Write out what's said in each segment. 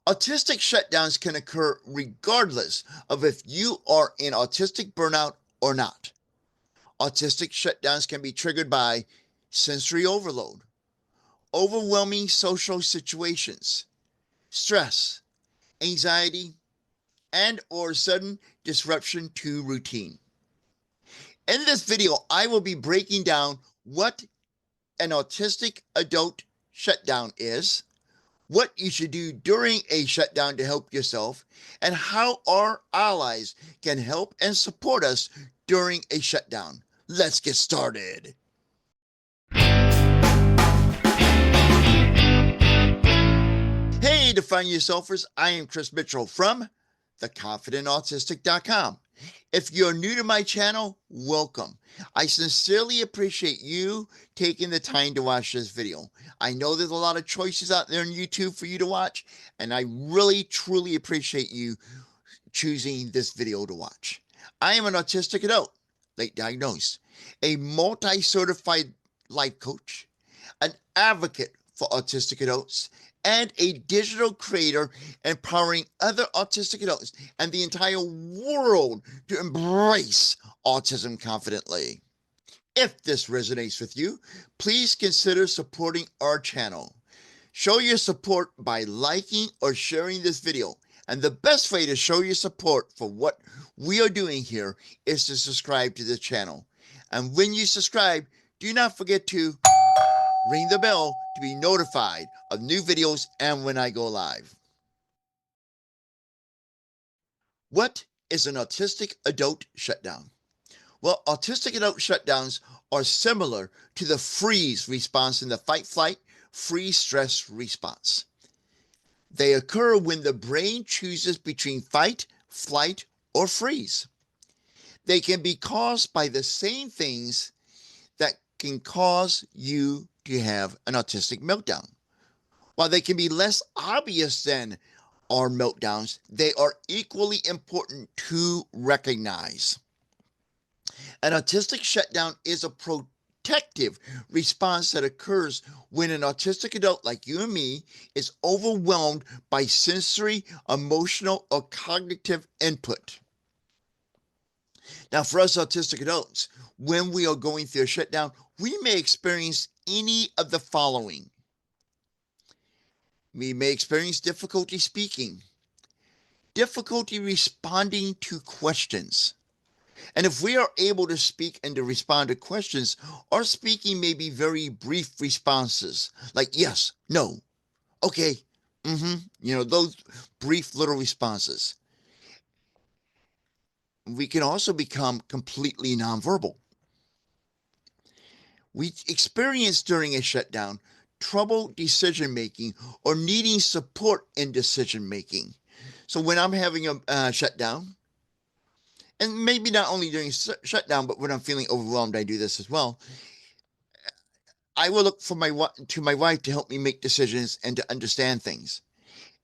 Autistic shutdowns can occur regardless of if you are in autistic burnout or not. Autistic shutdowns can be triggered by sensory overload, overwhelming social situations, stress, anxiety, and or sudden disruption to routine. In this video, I will be breaking down what an autistic adult shutdown is, what you should do during a shutdown to help yourself, and how our allies can help and support us during a shutdown. Let's get started. Hey, Define Yourselfers, I am Chris Mitchell from theconfidentautistic.com. If you're new to my channel, welcome. I sincerely appreciate you taking the time to watch this video. I know there's a lot of choices out there on YouTube for you to watch, and I really, truly appreciate you choosing this video to watch. I am an autistic adult, late diagnosed, a multi-certified life coach, an advocate for autistic adults, and a digital creator empowering other autistic adults and the entire world to embrace autism confidently. If this resonates with you, please consider supporting our channel. Show your support by liking or sharing this video. And the best way to show your support for what we are doing here is to subscribe to the channel. And when you subscribe, do not forget to ring the bell to be notified of new videos and when I go live. What is an autistic adult shutdown? Well, autistic adult shutdowns are similar to the freeze response in the fight-flight, freeze-stress response. They occur when the brain chooses between fight, flight, or freeze. They can be caused by the same things that can cause you to have an autistic meltdown. While they can be less obvious than our meltdowns, they are equally important to recognize. An autistic shutdown is a protective response that occurs when an autistic adult like you and me is overwhelmed by sensory, emotional, or cognitive input. Now, for us autistic adults, when we are going through a shutdown, we may experience any of the following. We may experience difficulty speaking, difficulty responding to questions. And if we are able to speak and to respond to questions, our speaking may be very brief responses, like yes, no, okay, those brief little responses. We can also become completely nonverbal. We experience during a shutdown trouble decision-making or needing support in decision-making. So when I'm having a shutdown, and maybe not only during shutdown, but when I'm feeling overwhelmed, I do this as well. I will look for my wife to help me make decisions and to understand things.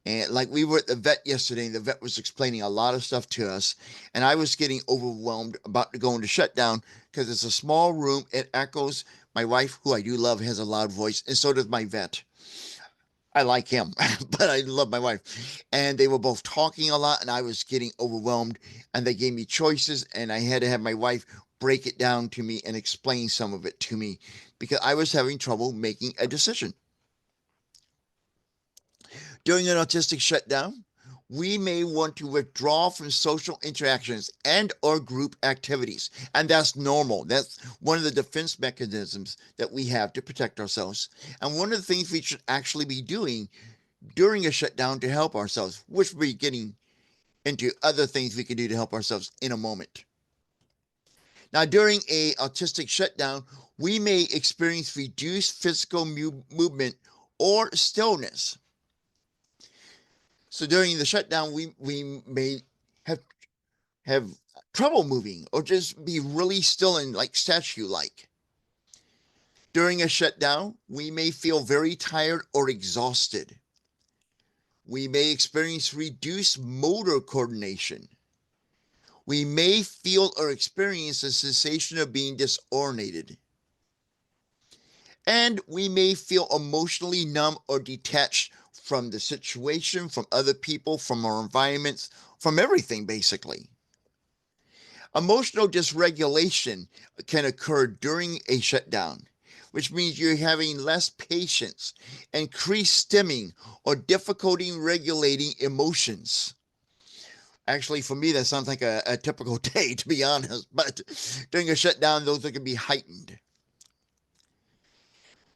And like we were at the vet yesterday, and the vet was explaining a lot of stuff to us, and I was getting overwhelmed about to go into shutdown because it's a small room. It echoes. My wife, who I do love, has a loud voice, and so does my vet. I like him, but I love my wife. And they were both talking a lot, and I was getting overwhelmed, and they gave me choices, and I had to have my wife break it down to me and explain some of it to me because I was having trouble making a decision. During an autistic shutdown, we may want to withdraw from social interactions and or group activities. And that's normal. That's one of the defense mechanisms that we have to protect ourselves. And one of the things we should actually be doing during a shutdown to help ourselves, which we'll be getting into other things we can do to help ourselves in a moment. Now, during a autistic shutdown, we may experience reduced physical movement or stillness. So during the shutdown, we may have trouble moving or just be really still and like statue-like. During a shutdown, we may feel very tired or exhausted. We may experience reduced motor coordination. We may feel or experience a sensation of being disoriented. And we may feel emotionally numb or detached from the situation, from other people, from our environments, from everything basically. Emotional dysregulation can occur during a shutdown, which means you're having less patience, increased stimming, or difficulty regulating emotions. Actually, for me, that sounds like a typical day, to be honest. But during a shutdown, those can be heightened.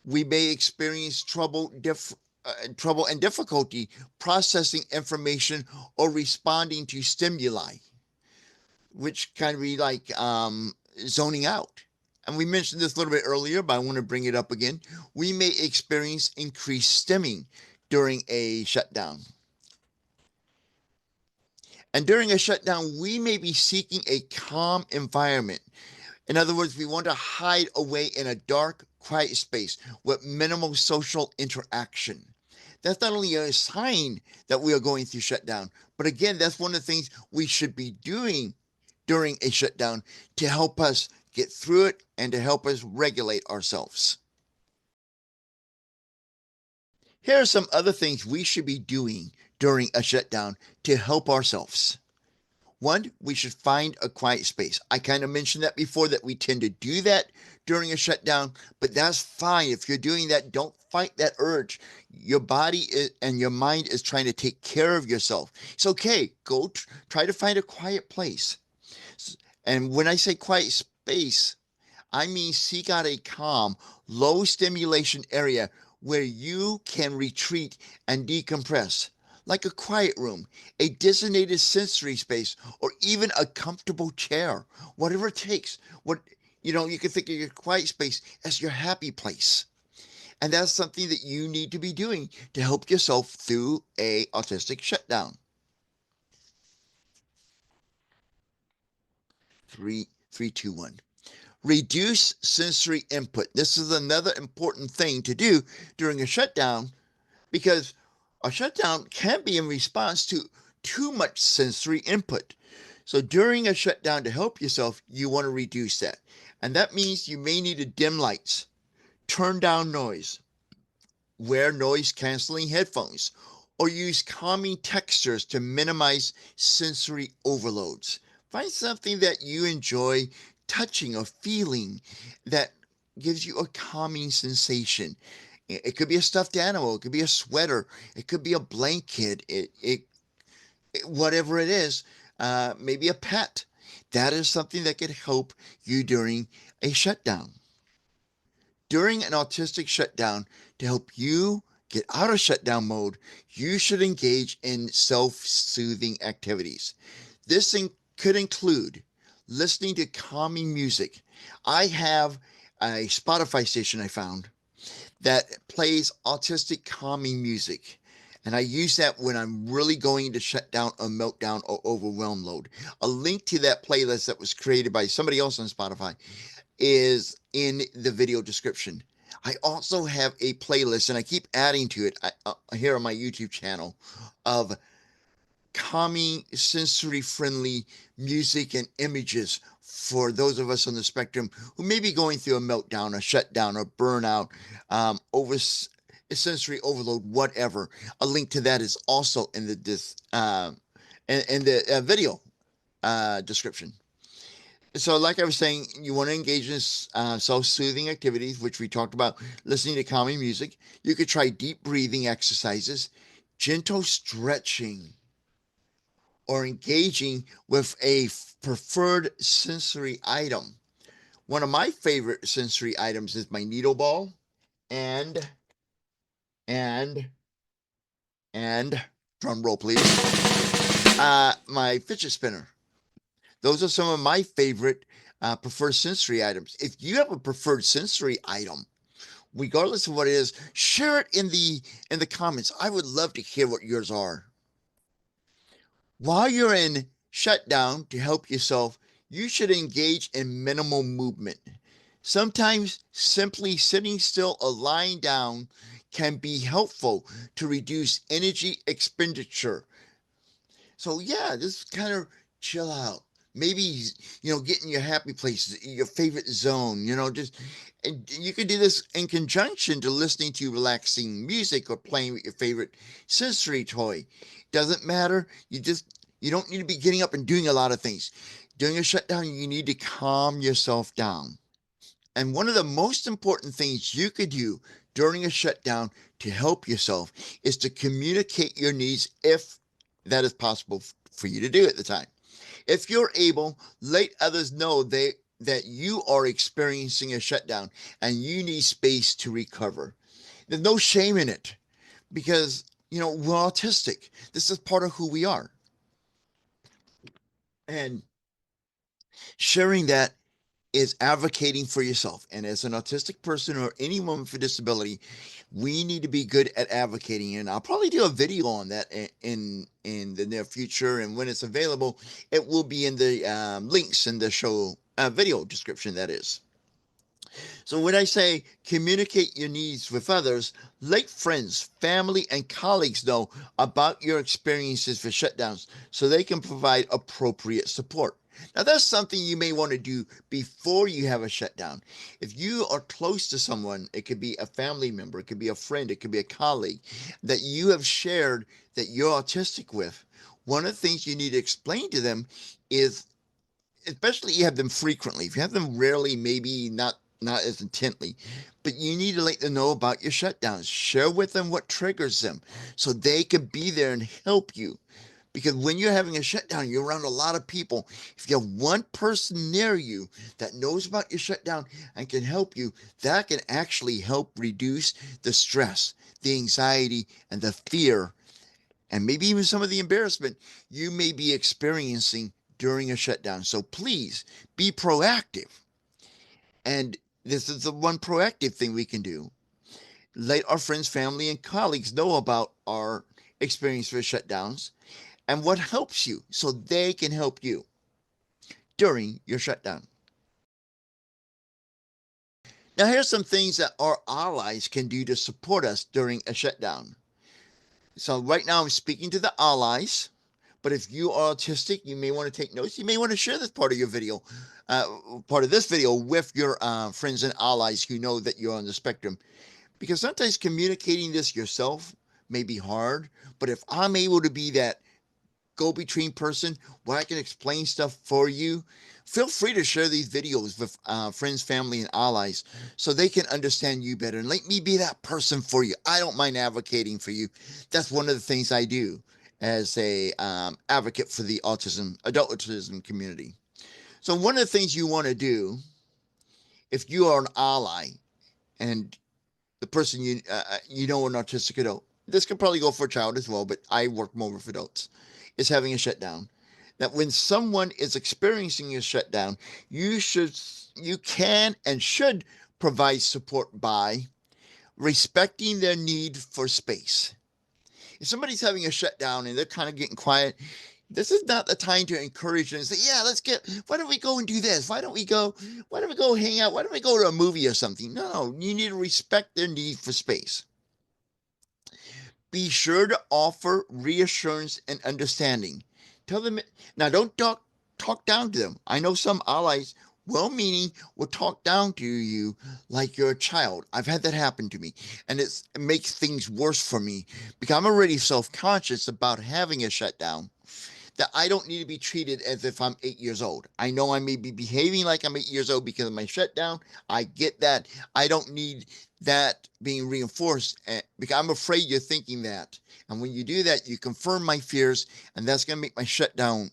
We may experience trouble and difficulty processing information or responding to stimuli, which kind of be like zoning out. And we mentioned this a little bit earlier, but I want to bring it up again. We may experience increased stimming during a shutdown. And during a shutdown, we may be seeking a calm environment. In other words, we want to hide away in a dark, quiet space with minimal social interaction. That's not only a sign that we are going through shutdown, but again, that's one of the things we should be doing during a shutdown to help us get through it and to help us regulate ourselves. Here are some other things we should be doing during a shutdown to help ourselves. One, we should find a quiet space. I kind of mentioned that before, that we tend to do that during a shutdown, but that's fine. If you're doing that, don't fight that urge. Your body and your mind is trying to take care of yourself. It's okay. Go try to find a quiet place. And when I say quiet space, I mean seek out a calm, low stimulation area where you can retreat and decompress, like a quiet room, a designated sensory space, or even a comfortable chair, whatever it takes. You can think of your quiet space as your happy place. And that's something that you need to be doing to help yourself through a autistic shutdown. Three, two, one. Reduce sensory input. This is another important thing to do during a shutdown, because a shutdown can be in response to too much sensory input. So during a shutdown, to help yourself, you want to reduce that. And that means you may need to dim lights, turn down noise, wear noise canceling headphones, or use calming textures to minimize sensory overloads. Find something that you enjoy touching or feeling that gives you a calming sensation. It could be a stuffed animal, it could be a sweater, it could be a blanket, whatever it is, maybe a pet. That is something that could help you during a shutdown. During an autistic shutdown, to help you get out of shutdown mode, you should engage in self-soothing activities. Could include listening to calming music. I have a Spotify station I found that plays autistic calming music. And I use that when I'm really going into shutdown or meltdown or overwhelm mode. A link to that playlist that was created by somebody else on Spotify is in the video description. I also have a playlist, and I keep adding to it here on my YouTube channel, of calming, sensory friendly music and images for those of us on the spectrum who may be going through a meltdown, a shutdown, or burnout, over sensory overload, whatever. A link to that is also in the video description. So, like I was saying, you want to engage in self-soothing activities, which we talked about, listening to calming music. You could try deep breathing exercises, gentle stretching, or engaging with a preferred sensory item. One of my favorite sensory items is my needle ball and and and drum roll please, my fidget spinner. Those are some of my favorite preferred sensory items. If you have a preferred sensory item, regardless of what it is, share it in the comments. I would love to hear what yours are. While you're in shutdown, to help yourself, you should engage in minimal movement. Sometimes simply sitting still or lying down can be helpful to reduce energy expenditure. So yeah, just kind of chill out. maybe, get in your happy place, your favorite zone, and you could do this in conjunction to listening to relaxing music or playing with your favorite sensory toy. Doesn't matter. You don't need to be getting up and doing a lot of things. During a shutdown, you need to calm yourself down. And one of the most important things you could do during a shutdown to help yourself is to communicate your needs if that is possible for you to do at the time. If you're able, let others know that you are experiencing a shutdown and you need space to recover. There's no shame in it because, we're autistic. This is part of who we are. And sharing that is advocating for yourself. And as an autistic person or any woman with a disability, we need to be good at advocating. And I'll probably do a video on that in the near future. And when it's available, it will be in the links in the show video description. That is. So when I say communicate your needs with others, let friends, family, and colleagues know about your experiences with shutdowns so they can provide appropriate support. Now, that's something you may want to do before you have a shutdown. If you are close to someone, it could be a family member, it could be a friend, it could be a colleague that you have shared that you're autistic with. One of the things you need to explain to them is, especially you have them frequently. If you have them rarely, maybe not as intently, but you need to let them know about your shutdowns. Share with them what triggers them so they can be there and help you. Because when you're having a shutdown, you're around a lot of people. If you have one person near you that knows about your shutdown and can help you, that can actually help reduce the stress, the anxiety, and the fear, and maybe even some of the embarrassment you may be experiencing during a shutdown. So please be proactive. And this is the one proactive thing we can do. Let our friends, family, and colleagues know about our experience with shutdowns and what helps you so they can help you during your shutdown. Now, here's some things that our allies can do to support us during a shutdown. So, right now, I'm speaking to the allies, but if you are autistic, you may want to take notes. You may want to share this part of your video, part of this video with your friends and allies who know that you're on the spectrum. Because sometimes communicating this yourself may be hard, but if I'm able to be that go-between person where I can explain stuff for you, feel free to share these videos with friends, family, and allies so they can understand you better. And let me be that person for you. I don't mind advocating for you. That's one of the things I do as a advocate for the adult autism community. So one of the things you want to do if you are an ally and the person you know an autistic adult, this could probably go for a child as well, but I work more with adults, is having a shutdown. That when someone is experiencing a shutdown, you can and should provide support by respecting their need for space. If somebody's having a shutdown and they're kind of getting quiet, this is not the time to encourage them and say, yeah, why don't we go and do this? Why don't we go hang out? Why don't we go to a movie or something? No, you need to respect their need for space. Be sure to offer reassurance and understanding. Tell them, now don't talk down to them. I know some allies, well meaning, will talk down to you like you're a child. I've had that happen to me, and it makes things worse for me because I'm already self conscious about having a shutdown. That I don't need to be treated as if I'm 8 years old. I know I may be behaving like I'm 8 years old because of my shutdown. I get that. I don't need that being reinforced because I'm afraid you're thinking that. And when you do that, you confirm my fears, and that's going to make my shutdown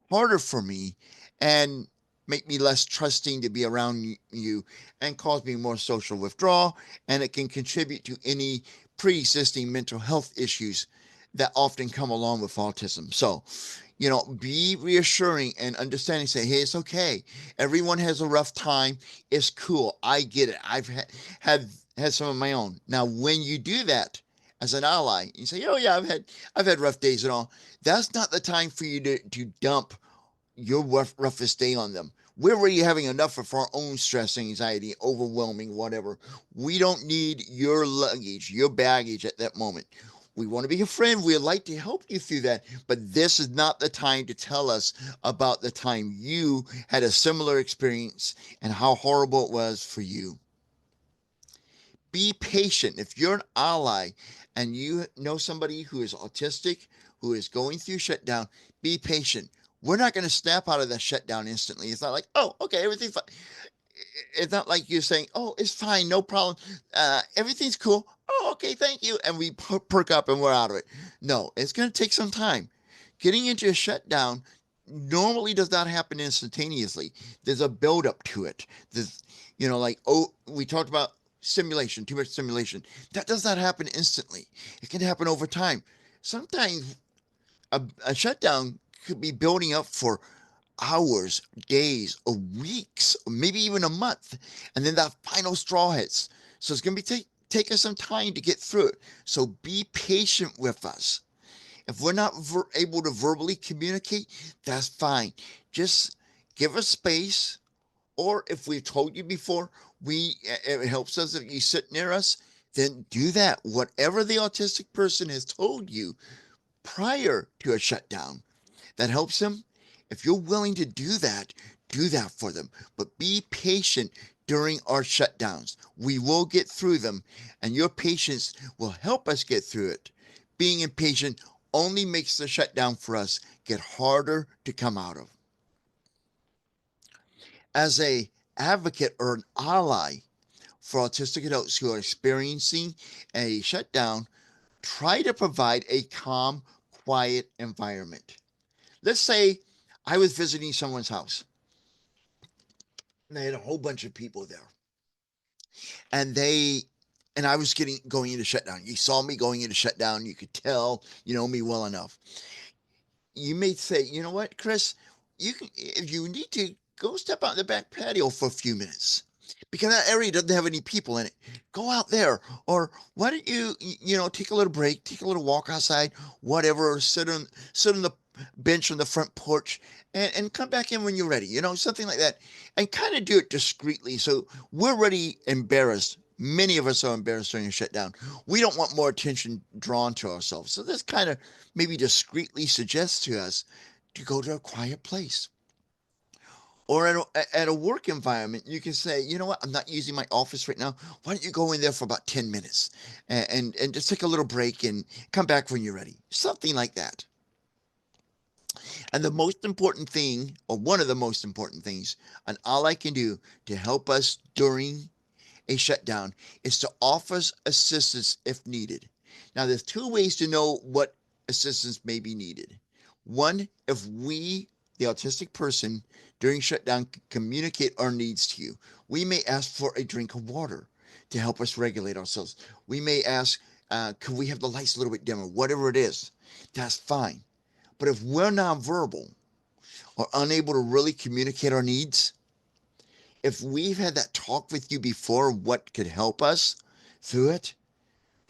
harder for me and make me less trusting to be around you and cause me more social withdrawal. And it can contribute to any pre existing mental health issues that often come along with autism. So, be reassuring and understanding. Say, hey, it's okay. Everyone has a rough time. It's cool. I get it. I've had some of my own. Now, when you do that as an ally, you say, oh yeah, I've had rough days and all. That's not the time for you to dump your roughest day on them. We're already having enough of our own stress, anxiety, overwhelming, whatever. We don't need your luggage, your baggage at that moment. We want to be a friend. We'd like to help you through that. But this is not the time to tell us about the time you had a similar experience and how horrible it was for you. Be patient. If you're an ally and you know somebody who is autistic, who is going through shutdown, be patient. We're not going to snap out of that shutdown instantly. It's not like, oh, okay, everything's fine. It's not like you're saying, oh, it's fine, no problem. Everything's cool. Oh, okay, thank you. And we perk up and we're out of it. No, it's going to take some time. Getting into a shutdown normally does not happen instantaneously. There's a buildup to it. There's, like, oh, we talked about stimulation, too much stimulation. That does not happen instantly. It can happen over time. Sometimes a shutdown could be building up for hours, days, or weeks, or maybe even a month, and then that final straw hits. So it's going to be take us some time to get through it. So be patient with us. If we're not able to verbally communicate, that's fine. Just give us space, or if we've told you before, it helps us if you sit near us. Then do that. Whatever the autistic person has told you prior to a shutdown, that helps them. If you're willing to do that for them. But be patient during our shutdowns. We will get through them, and your patience will help us get through it. Being impatient only makes the shutdown for us get harder to come out of. As a advocate or an ally for autistic adults who are experiencing a shutdown, try to provide a calm, quiet environment. Let's say I was visiting someone's house and they had a whole bunch of people there. And I was going into shutdown. You saw me going into shutdown. You could tell you know me well enough. You may say, you know what, Chris, you can, if you need to, go step out in the back patio for a few minutes because that area doesn't have any people in it. Go out there, or why don't you, take a little break, take a little walk outside, whatever, or sit on the bench on the front porch and come back in when you're ready, something like that, and kind of do it discreetly. So we're already embarrassed. Many of us are embarrassed during a shutdown. We don't want more attention drawn to ourselves. So this kind of maybe discreetly suggests to us to go to a quiet place. Or at a work environment, you can say, you know what, I'm not using my office right now. Why don't you go in there for about 10 minutes and just take a little break and come back when you're ready? Something like that. And the most important thing, or one of the most important things, and all I can do to help us during a shutdown is to offer assistance if needed. Now, there's two ways to know what assistance may be needed. One, if we, the autistic person, during shutdown communicate our needs to you, we may ask for a drink of water to help us regulate ourselves. We may ask, could we have the lights a little bit dimmer? Whatever it is, that's fine. But if we're nonverbal or unable to really communicate our needs, if we've had that talk with you before, what could help us through it,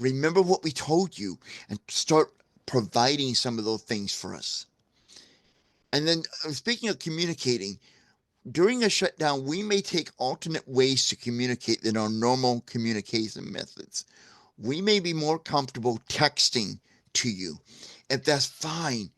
remember what we told you and start providing some of those things for us. And then, speaking of communicating, during a shutdown, we may take alternate ways to communicate than our normal communication methods. We may be more comfortable texting to you. If that's fine,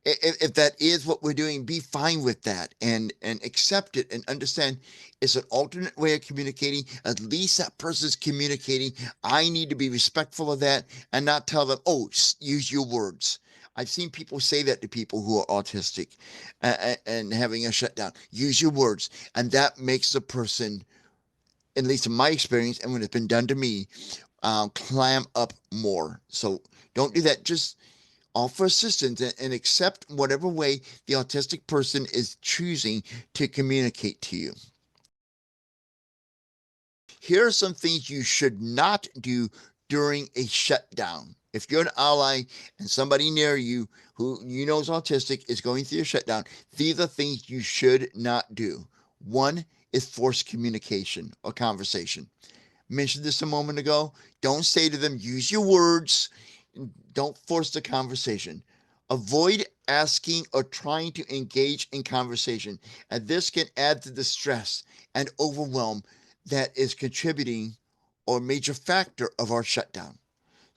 if that is what we're doing, be fine with that and accept it and understand it's an alternate way of communicating. At least that person's communicating. I need to be respectful of that and not tell them, oh, use your words. I've seen people say that to people who are autistic and having a shutdown. Use your words. And that makes the person, at least in my experience, and when it's been done to me, clam up more. So don't do that. Just offer assistance and accept whatever way the autistic person is choosing to communicate to you. Here are some things you should not do during a shutdown. If you're an ally and somebody near you who you know is autistic is going through a shutdown, these are things you should not do. One is forced communication or conversation. Mentioned this a moment ago. Don't say to them, use your words. Don't force the conversation. Avoid asking or trying to engage in conversation, and this can add to the stress and overwhelm that is contributing or major factor of our shutdown.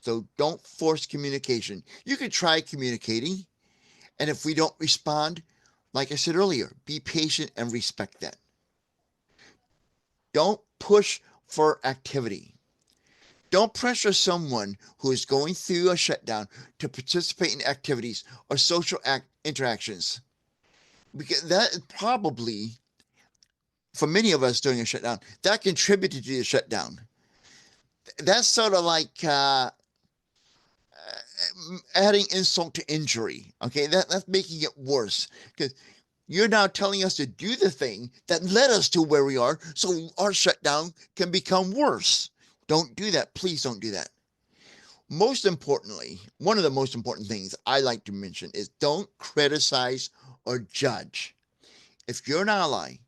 So don't force communication. You can try communicating, and if we don't respond, like I said earlier, be patient and respect that. Don't push for activity. Don't pressure someone who is going through a shutdown to participate in activities or social interactions. Because that is probably, for many of us during a shutdown, that contributed to the shutdown. That's sort of like adding insult to injury. Okay, that's making it worse because you're now telling us to do the thing that led us to where we are, so our shutdown can become worse. Don't do that. Please don't do that. Most importantly, one of the most important things I like to mention is don't criticize or judge. If you're an ally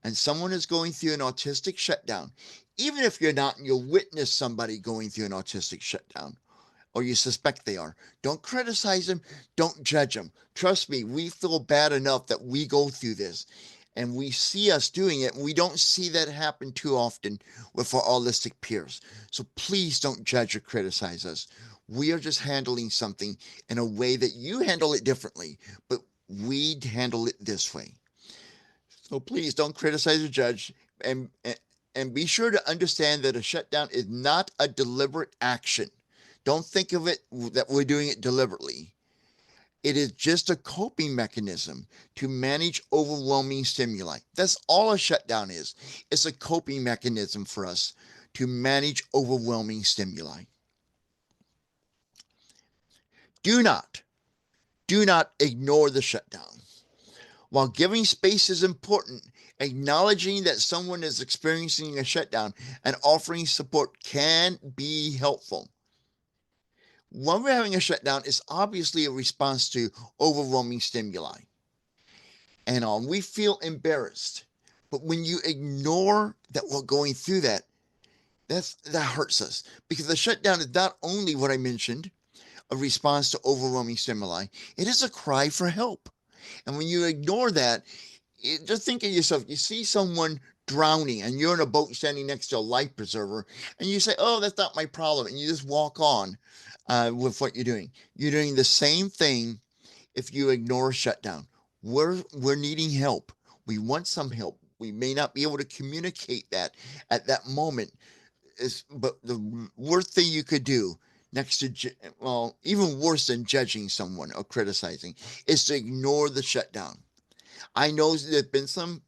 and someone is going through an autistic shutdown, even if you're not and you witness somebody going through an autistic shutdown, or you suspect they are, don't criticize them, don't judge them. Trust me, we feel bad enough that we go through this and we see us doing it, and we don't see that happen too often with our autistic peers. So please don't judge or criticize us. We are just handling something in a way that you handle it differently, but we handle it this way. So please don't criticize or judge, and be sure to understand that a shutdown is not a deliberate action. Don't think of it that we're doing it deliberately. It is just a coping mechanism to manage overwhelming stimuli. That's all a shutdown is. It's a coping mechanism for us to manage overwhelming stimuli. Do not, do not ignore the shutdown. While giving space is important, acknowledging that someone is experiencing a shutdown and offering support can be helpful. When we're having a shutdown, it's obviously a response to overwhelming stimuli. And we feel embarrassed. But when you ignore that we're going through that, that hurts us. Because the shutdown is not only what I mentioned, a response to overwhelming stimuli, it is a cry for help. And when you ignore that, just think of yourself. You see someone drowning and you're in a boat standing next to a life preserver, and you say, "Oh, that's not my problem," and you just walk on with what you're doing. You're doing the same thing if you ignore a shutdown. We're needing help. We want some help. We may not be able to communicate that at that moment. But the worst thing you could do next to well, even worse than judging someone or criticizing, is to ignore the shutdown. I know there's been some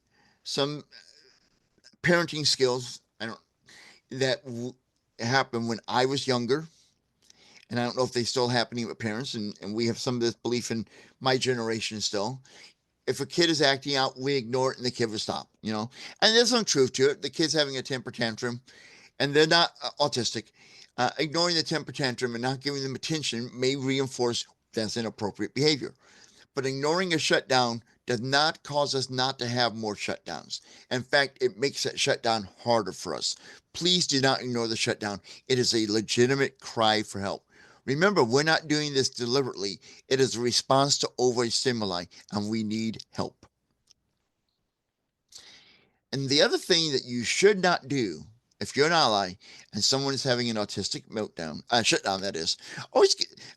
parenting skills I don't that happened when I was younger, and I don't know if they still happening with parents, and we have some of this belief in my generation still. If a kid is acting out, we ignore it and the kid will stop, you know. And there's some truth to it. The kid's having a temper tantrum and they're not autistic. Ignoring the temper tantrum and not giving them attention may reinforce that's inappropriate behavior. But ignoring a shutdown does not cause us not to have more shutdowns. In fact, it makes that shutdown harder for us. Please do not ignore the shutdown. It is a legitimate cry for help. Remember, we're not doing this deliberately. It is a response to overstimuli, and we need help. And the other thing that you should not do if you're an ally and someone is having an autistic meltdown, shutdown, that is,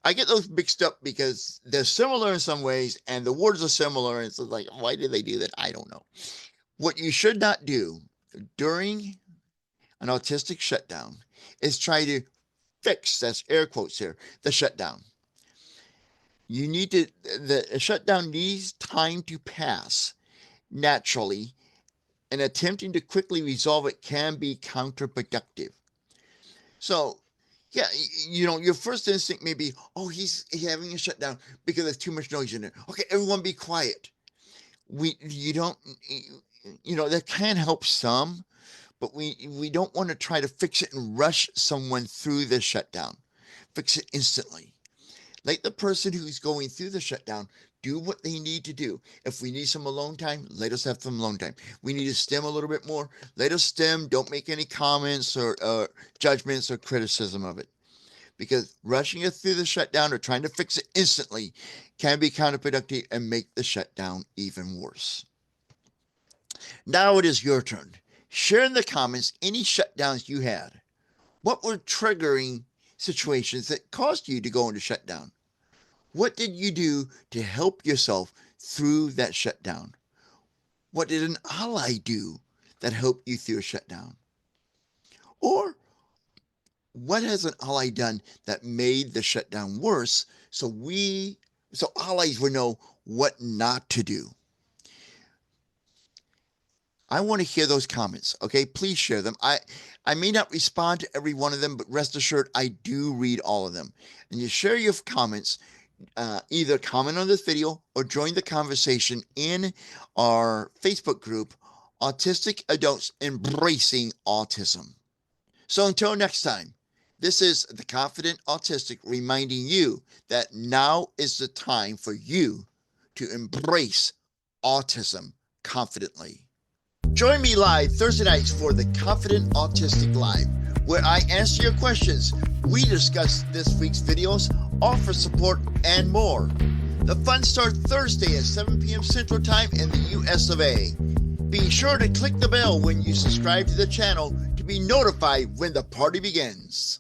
I get those mixed up because they're similar in some ways and the words are similar. And it's like, why did they do that? I don't know. What you should not do during an autistic shutdown is try to fix, that's air quotes here, the shutdown. You need to, the shutdown needs time to pass naturally, and attempting to quickly resolve it can be counterproductive. So, yeah, you know, your first instinct may be, oh, he's having a shutdown because there's too much noise in there. Okay, everyone be quiet. You don't, you know, that can help some, but we don't want to try to fix it and rush someone through the shutdown. Fix it instantly. Let the person who's going through the shutdown do what they need to do. If we need some alone time, let us have some alone time. We need to stem a little bit more. Let us stem. Don't make any comments or judgments or criticism of it. Because rushing it through the shutdown or trying to fix it instantly can be counterproductive and make the shutdown even worse. Now it is your turn. Share in the comments any shutdowns you had. What were triggering situations that caused you to go into shutdown? What did you do to help yourself through that shutdown? What did an ally do that helped you through a shutdown? Or what has an ally done that made the shutdown worse so allies would know what not to do? I want to hear those comments, okay? Please share them. I may not respond to every one of them, but rest assured I do read all of them. And you share your comments, either comment on this video or join the conversation in our Facebook group, Autistic Adults Embracing Autism. So until next time, this is the Confident Autistic reminding you that now is the time for you to embrace autism confidently. Join me live Thursday nights for the Confident Autistic Live, where I answer your questions, we discuss this week's videos, offer support, and more. The fun starts Thursday at 7 p.m. Central Time in the US of A. Be sure to click the bell when you subscribe to the channel to be notified when the party begins.